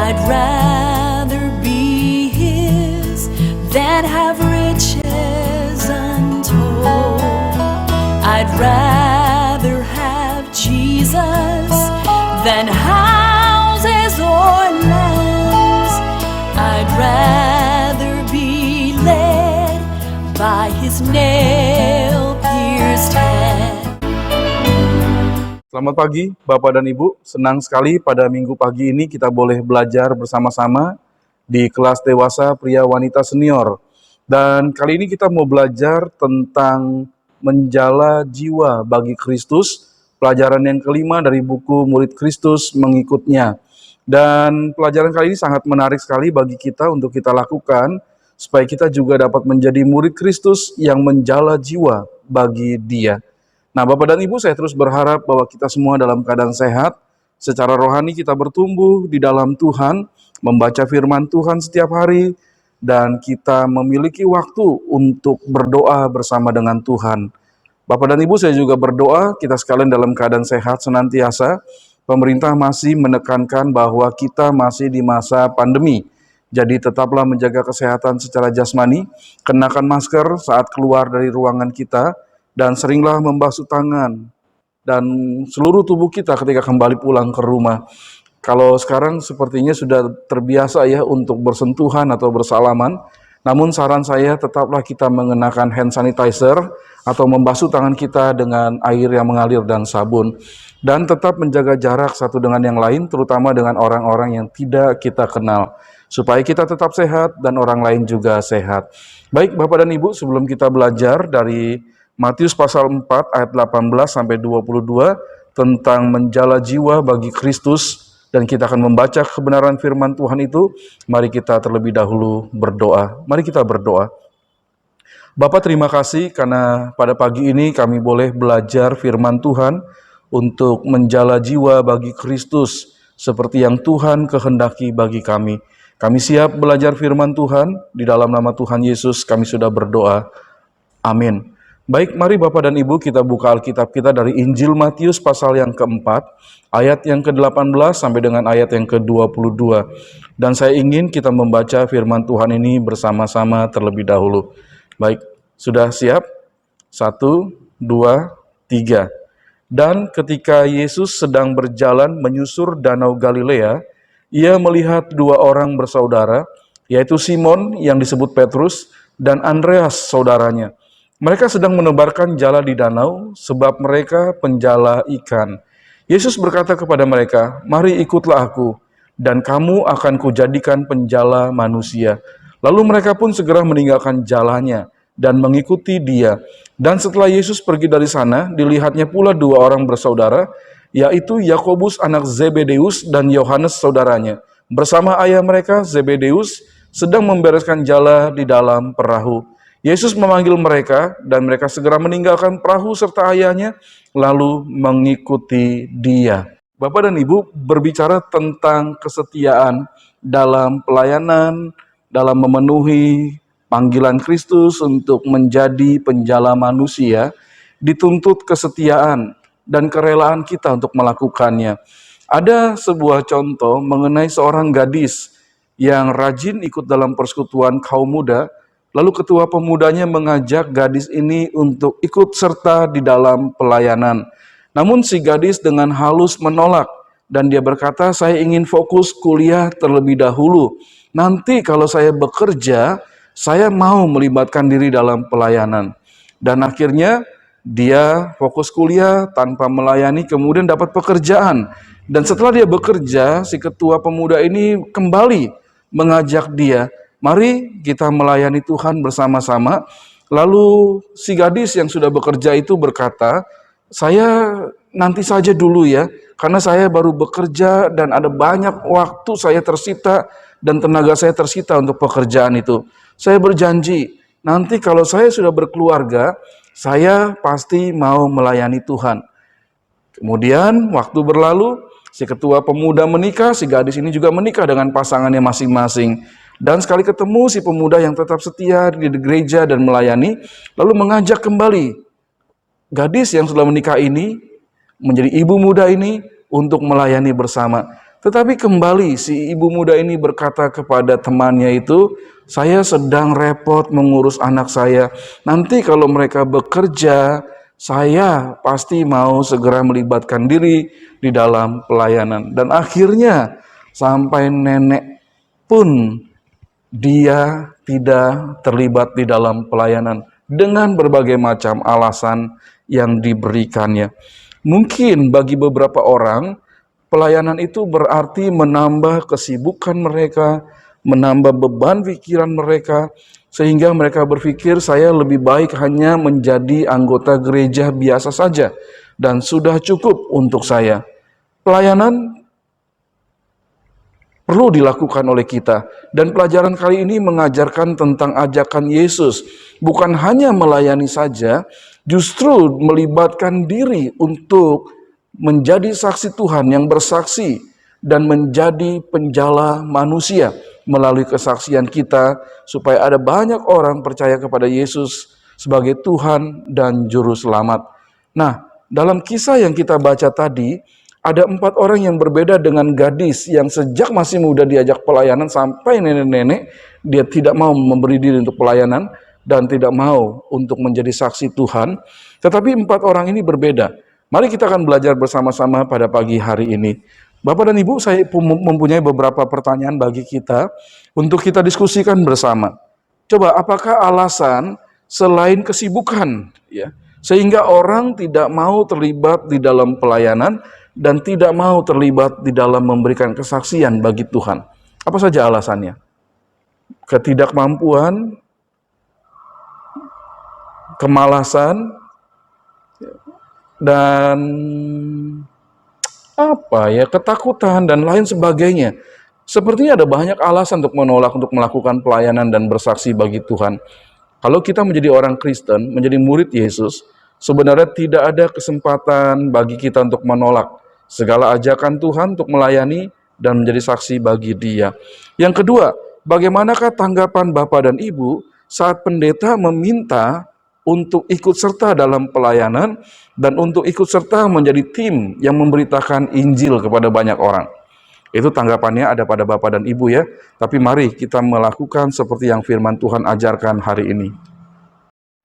I'd rather be his than have riches untold. I'd rather have Jesus than houses or lands. I'd rather be led by his nail-pierced hand. Selamat pagi Bapak dan Ibu, senang sekali pada minggu pagi ini kita boleh belajar bersama-sama di kelas dewasa pria wanita senior. Dan kali ini kita mau belajar tentang menjala jiwa bagi Kristus, pelajaran yang kelima dari buku Murid Kristus Mengikutnya. Dan pelajaran kali ini sangat menarik sekali bagi kita untuk kita lakukan, supaya kita juga dapat menjadi murid Kristus yang menjala jiwa bagi Dia. Nah, Bapak dan Ibu, saya terus berharap bahwa kita semua dalam keadaan sehat, secara rohani kita bertumbuh di dalam Tuhan, membaca firman Tuhan setiap hari, dan kita memiliki waktu untuk berdoa bersama dengan Tuhan. Bapak dan Ibu, saya juga berdoa, kita sekalian dalam keadaan sehat senantiasa. Pemerintah masih menekankan bahwa kita masih di masa pandemi. Jadi tetaplah menjaga kesehatan secara jasmani, kenakan masker saat keluar dari ruangan kita, dan seringlah membasuh tangan dan seluruh tubuh kita ketika kembali pulang ke rumah. Kalau sekarang sepertinya sudah terbiasa ya untuk bersentuhan atau bersalaman, namun saran saya tetaplah kita mengenakan hand sanitizer atau membasuh tangan kita dengan air yang mengalir dan sabun. Dan tetap menjaga jarak satu dengan yang lain, terutama dengan orang-orang yang tidak kita kenal, supaya kita tetap sehat dan orang lain juga sehat. Baik Bapak dan Ibu, sebelum kita belajar dari Matius pasal 4 ayat 18 sampai 22 tentang menjala jiwa bagi Kristus, dan kita akan membaca kebenaran firman Tuhan itu. Mari kita terlebih dahulu berdoa. Mari kita berdoa. Bapak, terima kasih karena pada pagi ini kami boleh belajar firman Tuhan untuk menjala jiwa bagi Kristus seperti yang Tuhan kehendaki bagi kami. Kami siap belajar firman Tuhan, di dalam nama Tuhan Yesus kami sudah berdoa. Amin. Baik, mari Bapak dan Ibu kita buka Alkitab kita dari Injil Matius pasal yang keempat, ayat yang ke-18 sampai dengan ayat yang ke-22. Dan saya ingin kita membaca firman Tuhan ini bersama-sama terlebih dahulu. Baik, sudah siap? 1, 2, 3. Dan ketika Yesus sedang berjalan menyusur danau Galilea, ia melihat dua orang bersaudara, yaitu Simon yang disebut Petrus dan Andreas saudaranya. Mereka sedang menebarkan jala di danau, sebab mereka penjala ikan. Yesus berkata kepada mereka, "Mari ikutlah aku, dan kamu akan kujadikan penjala manusia." Lalu mereka pun segera meninggalkan jalanya, dan mengikuti Dia. Dan setelah Yesus pergi dari sana, dilihatnya pula dua orang bersaudara, yaitu Yakobus anak Zebedeus dan Yohanes saudaranya. Bersama ayah mereka, Zebedeus, sedang membereskan jala di dalam perahu. Yesus memanggil mereka, dan mereka segera meninggalkan perahu serta ayahnya, lalu mengikuti Dia. Bapak dan Ibu, berbicara tentang kesetiaan dalam pelayanan, dalam memenuhi panggilan Kristus untuk menjadi penjala manusia, dituntut kesetiaan dan kerelaan kita untuk melakukannya. Ada sebuah contoh mengenai seorang gadis yang rajin ikut dalam persekutuan kaum muda. Lalu ketua pemudanya mengajak gadis ini untuk ikut serta di dalam pelayanan. Namun si gadis dengan halus menolak, dan dia berkata, "Saya ingin fokus kuliah terlebih dahulu. Nanti kalau saya bekerja, saya mau melibatkan diri dalam pelayanan." Dan akhirnya dia fokus kuliah tanpa melayani, kemudian dapat pekerjaan. Dan setelah dia bekerja, si ketua pemuda ini kembali mengajak dia, "Mari kita melayani Tuhan bersama-sama." Lalu si gadis yang sudah bekerja itu berkata, "Saya nanti saja dulu ya, karena saya baru bekerja dan ada banyak waktu saya tersita dan tenaga saya tersita untuk pekerjaan itu. Saya berjanji, nanti kalau saya sudah berkeluarga, saya pasti mau melayani Tuhan." Kemudian waktu berlalu, si ketua pemuda menikah, si gadis ini juga menikah dengan pasangannya masing-masing. Dan sekali ketemu si pemuda yang tetap setia di gereja dan melayani, lalu mengajak kembali gadis yang sudah menikah ini, menjadi ibu muda ini, untuk melayani bersama. Tetapi kembali si ibu muda ini berkata kepada temannya itu, saya sedang repot mengurus anak saya. Nanti kalau mereka bekerja, saya pasti mau segera melibatkan diri di dalam pelayanan. Dan akhirnya sampai nenek pun dia tidak terlibat di dalam pelayanan dengan berbagai macam alasan yang diberikannya. Mungkin bagi beberapa orang, pelayanan itu berarti menambah kesibukan mereka, menambah beban pikiran mereka, sehingga mereka berpikir saya lebih baik hanya menjadi anggota gereja biasa saja, dan sudah cukup untuk saya. Pelayanan perlu dilakukan oleh kita. Dan pelajaran kali ini mengajarkan tentang ajakan Yesus. Bukan hanya melayani saja, justru melibatkan diri untuk menjadi saksi Tuhan yang bersaksi dan menjadi penjala manusia melalui kesaksian kita, supaya ada banyak orang percaya kepada Yesus sebagai Tuhan dan Juru Selamat. Nah, dalam kisah yang kita baca tadi, ada 4 orang yang berbeda dengan gadis yang sejak masih muda diajak pelayanan sampai nenek-nenek, dia tidak mau memberi diri untuk pelayanan dan tidak mau untuk menjadi saksi Tuhan. Tetapi 4 orang ini berbeda. Mari kita akan belajar bersama-sama pada pagi hari ini. Bapak dan Ibu, saya mempunyai beberapa pertanyaan bagi kita untuk kita diskusikan bersama. Coba, apakah alasan selain kesibukan, ya, sehingga orang tidak mau terlibat di dalam pelayanan dan tidak mau terlibat di dalam memberikan kesaksian bagi Tuhan? Apa saja alasannya? Ketidakmampuan, kemalasan, dan ketakutan dan lain sebagainya. Sepertinya ada banyak alasan untuk menolak untuk melakukan pelayanan dan bersaksi bagi Tuhan. Kalau kita menjadi orang Kristen, menjadi murid Yesus, sebenarnya tidak ada kesempatan bagi kita untuk menolak segala ajakan Tuhan untuk melayani dan menjadi saksi bagi Dia. Yang kedua, bagaimanakah tanggapan Bapak dan Ibu saat pendeta meminta untuk ikut serta dalam pelayanan dan untuk ikut serta menjadi tim yang memberitakan Injil kepada banyak orang? Itu tanggapannya ada pada Bapak dan Ibu, ya. Tapi mari kita melakukan seperti yang firman Tuhan ajarkan hari ini.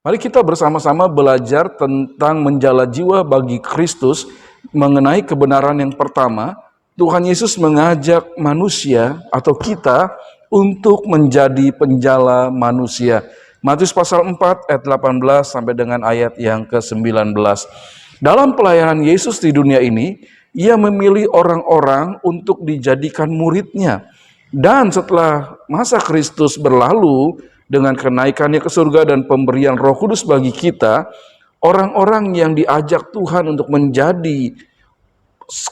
Mari kita bersama-sama belajar tentang menjala jiwa bagi Kristus. Mengenai kebenaran yang pertama, Tuhan Yesus mengajak manusia atau kita untuk menjadi penjala manusia. Matius pasal 4 ayat 18 sampai dengan ayat yang ke-19. Dalam pelayanan Yesus di dunia ini, Ia memilih orang-orang untuk dijadikan muridnya. Dan setelah masa Kristus berlalu, dengan kenaikannya ke surga dan pemberian Roh Kudus bagi kita, orang-orang yang diajak Tuhan untuk menjadi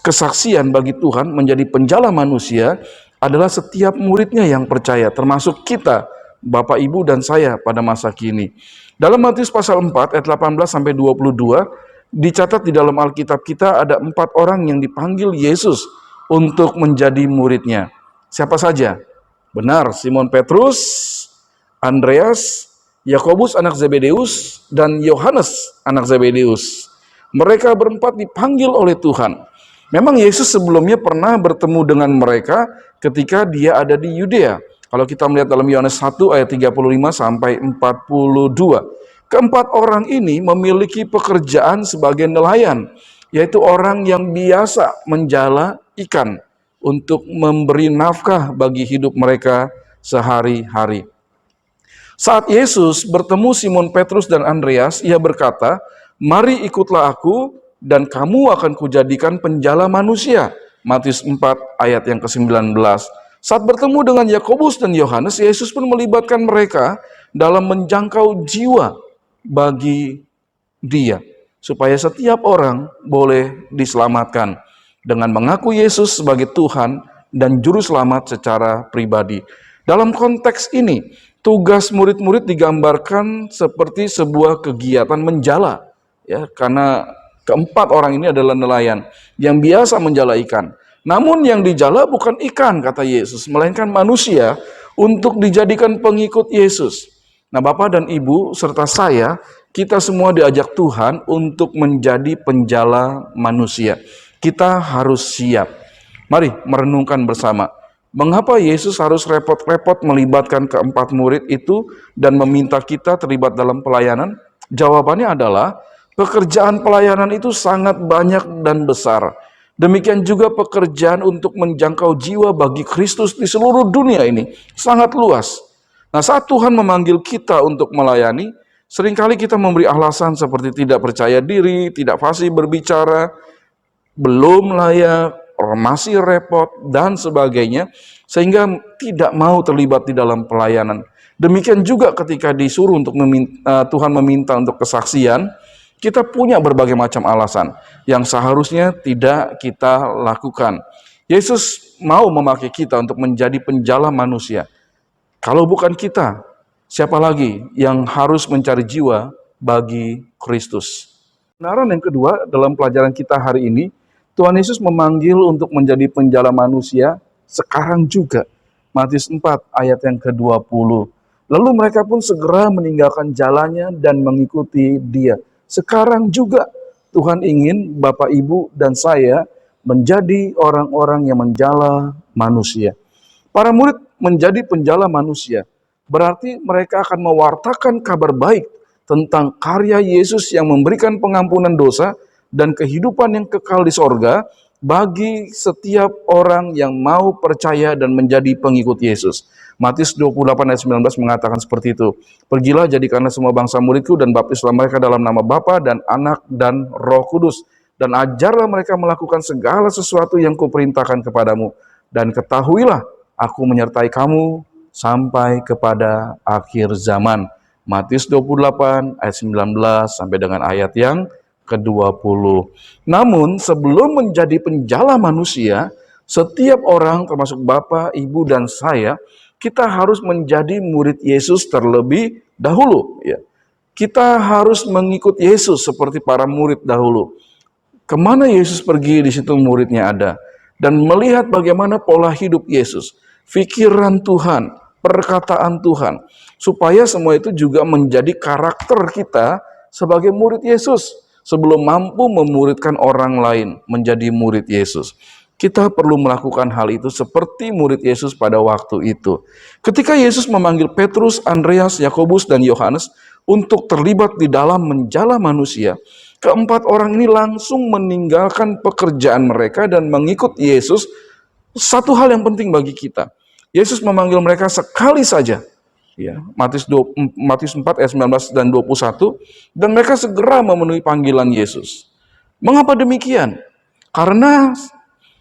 kesaksian bagi Tuhan, menjadi penjala manusia, adalah setiap muridnya yang percaya, termasuk kita, Bapak, Ibu, dan saya pada masa kini. Dalam Matius pasal 4 ayat 18 sampai 22, dicatat di dalam Alkitab kita ada 4 orang yang dipanggil Yesus untuk menjadi muridnya. Siapa saja? Benar, Simon Petrus, Andreas, Yakobus anak Zebedeus, dan Yohanes anak Zebedeus. Mereka berempat dipanggil oleh Tuhan. Memang Yesus sebelumnya pernah bertemu dengan mereka ketika Dia ada di Yudea. Kalau kita melihat dalam Yohanes 1 ayat 35 sampai 42. Keempat orang ini memiliki pekerjaan sebagai nelayan, yaitu orang yang biasa menjala ikan untuk memberi nafkah bagi hidup mereka sehari-hari. Saat Yesus bertemu Simon Petrus dan Andreas, Ia berkata, "Mari ikutlah aku, dan kamu akan kujadikan penjala manusia." Matius 4 ayat yang ke-19. Saat bertemu dengan Yakobus dan Yohanes, Yesus pun melibatkan mereka dalam menjangkau jiwa bagi Dia, supaya setiap orang boleh diselamatkan dengan mengaku Yesus sebagai Tuhan dan Juru Selamat secara pribadi. Dalam konteks ini, tugas murid-murid digambarkan seperti sebuah kegiatan menjala, ya, karena keempat orang ini adalah nelayan yang biasa menjala ikan. Namun yang dijala bukan ikan, kata Yesus, melainkan manusia untuk dijadikan pengikut Yesus. Nah, Bapak dan Ibu serta saya, kita semua diajak Tuhan untuk menjadi penjala manusia. Kita harus siap. Mari merenungkan bersama. Mengapa Yesus harus repot-repot melibatkan keempat murid itu dan meminta kita terlibat dalam pelayanan? Jawabannya adalah pekerjaan pelayanan itu sangat banyak dan besar. Demikian juga pekerjaan untuk menjangkau jiwa bagi Kristus di seluruh dunia ini sangat luas. Nah, saat Tuhan memanggil kita untuk melayani, seringkali kita memberi alasan seperti tidak percaya diri, tidak fasih berbicara, belum layak, masih repot, dan sebagainya, sehingga tidak mau terlibat di dalam pelayanan. Demikian juga ketika disuruh untuk Tuhan meminta untuk kesaksian, kita punya berbagai macam alasan yang seharusnya tidak kita lakukan. Yesus mau memakai kita untuk menjadi penjala manusia. Kalau bukan kita, siapa lagi yang harus mencari jiwa bagi Kristus? Kebenaran yang kedua dalam pelajaran kita hari ini, Tuhan Yesus memanggil untuk menjadi penjala manusia sekarang juga. Matius 4 ayat yang ke-20. Lalu mereka pun segera meninggalkan jalannya dan mengikuti Dia. Sekarang juga Tuhan ingin Bapak, Ibu, dan saya menjadi orang-orang yang menjala manusia. Para murid menjadi penjala manusia, berarti mereka akan mewartakan kabar baik tentang karya Yesus yang memberikan pengampunan dosa dan kehidupan yang kekal di sorga bagi setiap orang yang mau percaya dan menjadi pengikut Yesus. Matius 28 ayat 19 mengatakan seperti itu. Pergilah, jadikanlah semua bangsa muridku dan baptislah mereka dalam nama Bapa dan Anak dan Roh Kudus. Dan ajarlah mereka melakukan segala sesuatu yang kuperintahkan kepadamu. Dan ketahuilah, aku menyertai kamu sampai kepada akhir zaman. Matius 28 ayat 19 sampai dengan ayat yang ke-20. Namun sebelum menjadi penjala manusia, setiap orang termasuk Bapak, Ibu, dan saya, kita harus menjadi murid Yesus terlebih dahulu. Ya. Kita harus mengikut Yesus seperti para murid dahulu. Kemana Yesus pergi, di situ muridnya ada. Dan melihat bagaimana pola hidup Yesus, pikiran Tuhan, perkataan Tuhan, supaya semua itu juga menjadi karakter kita sebagai murid Yesus. Sebelum mampu memuridkan orang lain menjadi murid Yesus, kita perlu melakukan hal itu seperti murid Yesus pada waktu itu. Ketika Yesus memanggil Petrus, Andreas, Yakobus, dan Yohanes untuk terlibat di dalam menjala manusia, keempat orang ini langsung meninggalkan pekerjaan mereka dan mengikut Yesus. Satu hal yang penting bagi kita, Yesus memanggil mereka sekali saja. Ya, Matius 4 ayat 19 dan 21, dan mereka segera memenuhi panggilan Yesus. Mengapa demikian? Karena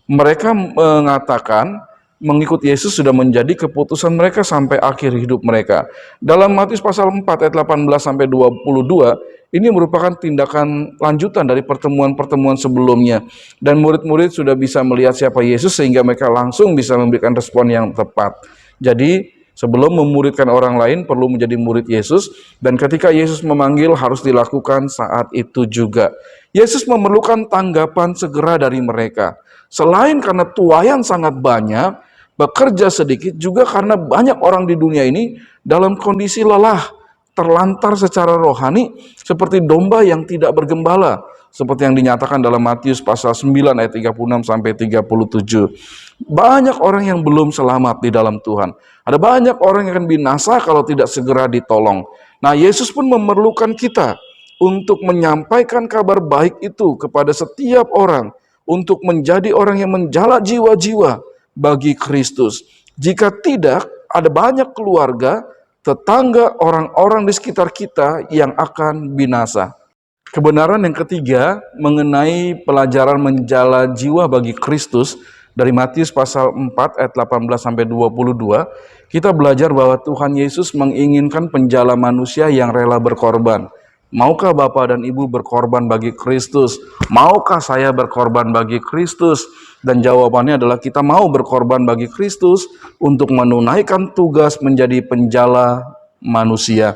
mereka mengatakan mengikut Yesus sudah menjadi keputusan mereka sampai akhir hidup mereka. Dalam Matius pasal 4 ayat 18 sampai 22, ini merupakan tindakan lanjutan dari pertemuan-pertemuan sebelumnya. Dan murid-murid sudah bisa melihat siapa Yesus sehingga mereka langsung bisa memberikan respon yang tepat. Jadi sebelum memuridkan orang lain perlu menjadi murid Yesus, dan ketika Yesus memanggil harus dilakukan saat itu juga. Yesus memerlukan tanggapan segera dari mereka. Selain karena tuayan sangat banyak, bekerja sedikit, juga karena banyak orang di dunia ini dalam kondisi lelah, terlantar secara rohani seperti domba yang tidak bergembala, seperti yang dinyatakan dalam Matius pasal 9 ayat 36 sampai 37. Banyak orang yang belum selamat di dalam Tuhan. Ada banyak orang yang akan binasa kalau tidak segera ditolong. Nah, Yesus pun memerlukan kita untuk menyampaikan kabar baik itu kepada setiap orang, untuk menjadi orang yang menjala jiwa-jiwa bagi Kristus. Jika tidak, ada banyak keluarga, tetangga, orang-orang di sekitar kita yang akan binasa. Kebenaran yang ketiga mengenai pelajaran menjala jiwa bagi Kristus dari Matius pasal 4 ayat 18 sampai 22, kita belajar bahwa Tuhan Yesus menginginkan penjala manusia yang rela berkorban. Maukah Bapak dan Ibu berkorban bagi Kristus? Maukah saya berkorban bagi Kristus? Dan jawabannya adalah kita mau berkorban bagi Kristus untuk menunaikan tugas menjadi penjala manusia.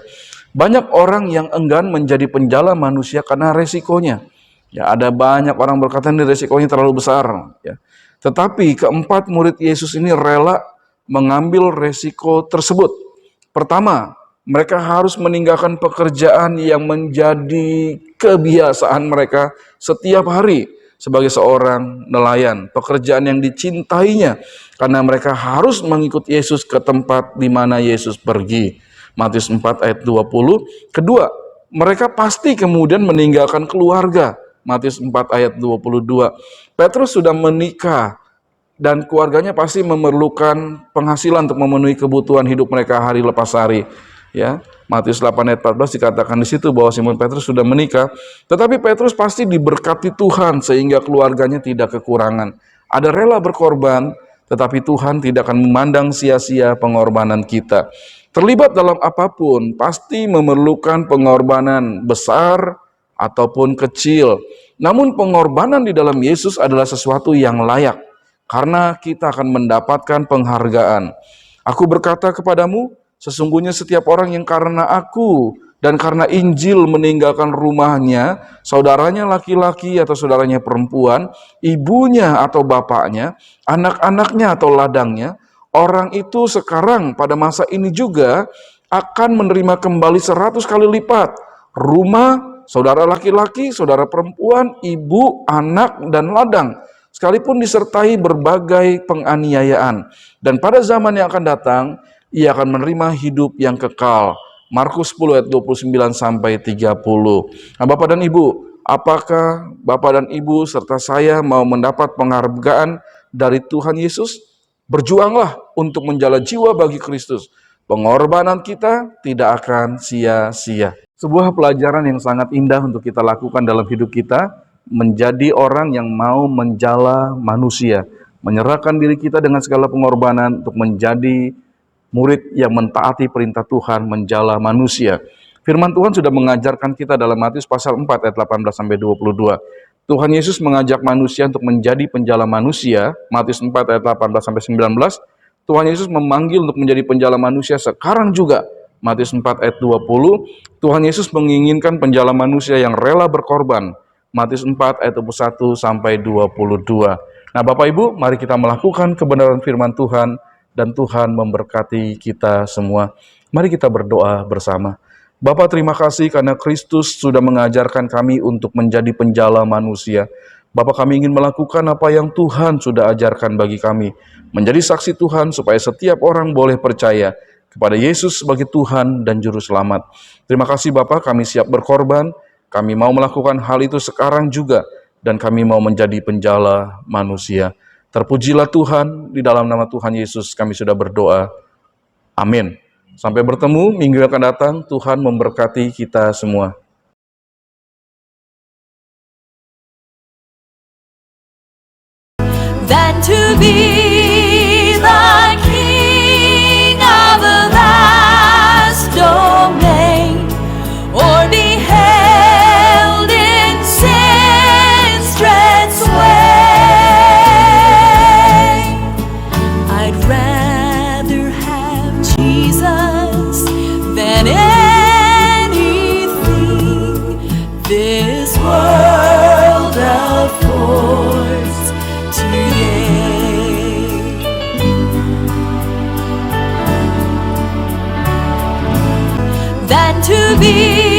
Banyak orang yang enggan menjadi penjala manusia karena resikonya. Ya, ada banyak orang berkata ini resikonya terlalu besar. Ya. Tetapi keempat murid Yesus ini rela mengambil resiko tersebut. Pertama, mereka harus meninggalkan pekerjaan yang menjadi kebiasaan mereka setiap hari, sebagai seorang nelayan, pekerjaan yang dicintainya karena mereka harus mengikuti Yesus ke tempat di mana Yesus pergi. Matius 4 ayat 20. Kedua, mereka pasti kemudian meninggalkan keluarga. Matius 4 ayat 22. Petrus sudah menikah dan keluarganya pasti memerlukan penghasilan untuk memenuhi kebutuhan hidup mereka hari lepas hari. Ya, Matius 8 ayat 14 dikatakan di situ bahwa Simon Petrus sudah menikah, tetapi Petrus pasti diberkati Tuhan sehingga keluarganya tidak kekurangan. Ada rela berkorban, tetapi Tuhan tidak akan memandang sia-sia pengorbanan kita. Terlibat dalam apapun pasti memerlukan pengorbanan besar ataupun kecil. Namun pengorbanan di dalam Yesus adalah sesuatu yang layak, karena kita akan mendapatkan penghargaan. Aku berkata kepadamu, sesungguhnya setiap orang yang karena aku dan karena Injil meninggalkan rumahnya, saudaranya laki-laki atau saudaranya perempuan, ibunya atau bapaknya, anak-anaknya atau ladangnya, orang itu sekarang pada masa ini juga akan menerima kembali 100 kali lipat. Rumah, saudara laki-laki, saudara perempuan, ibu, anak, dan ladang, sekalipun disertai berbagai penganiayaan. Dan pada zaman yang akan datang, ia akan menerima hidup yang kekal. Markus 10 ayat 29 sampai 30. Nah, Bapak dan Ibu, apakah Bapak dan Ibu serta saya mau mendapat penghargaan dari Tuhan Yesus? Berjuanglah untuk menjala jiwa bagi Kristus. Pengorbanan kita tidak akan sia-sia. Sebuah pelajaran yang sangat indah untuk kita lakukan dalam hidup kita, menjadi orang yang mau menjala manusia, menyerahkan diri kita dengan segala pengorbanan untuk menjadi murid yang mentaati perintah Tuhan, menjala manusia. Firman Tuhan sudah mengajarkan kita dalam Matius pasal 4 ayat 18 sampai 22. Tuhan Yesus mengajak manusia untuk menjadi penjala manusia. Matius 4 ayat 18 sampai 19. Tuhan Yesus memanggil untuk menjadi penjala manusia sekarang juga. Matius 4 ayat 20. Tuhan Yesus menginginkan penjala manusia yang rela berkorban. Matius 4 ayat 21 sampai 22. Nah, Bapak Ibu, mari kita melakukan kebenaran firman Tuhan dan Tuhan memberkati kita semua. Mari kita berdoa bersama. Bapa, terima kasih karena Kristus sudah mengajarkan kami untuk menjadi penjala manusia. Bapa, kami ingin melakukan apa yang Tuhan sudah ajarkan bagi kami. Menjadi saksi Tuhan supaya setiap orang boleh percaya kepada Yesus sebagai Tuhan dan Juru Selamat. Terima kasih Bapa, kami siap berkorban. Kami mau melakukan hal itu sekarang juga. Dan kami mau menjadi penjala manusia. Terpujilah Tuhan, di dalam nama Tuhan Yesus kami sudah berdoa. Amin. Sampai bertemu minggu yang akan datang, Tuhan memberkati kita semua. Than to be the king of the vast domain, or be held in sin's dread sway. I'd rather have Jesus than anything this world affords today. Than to be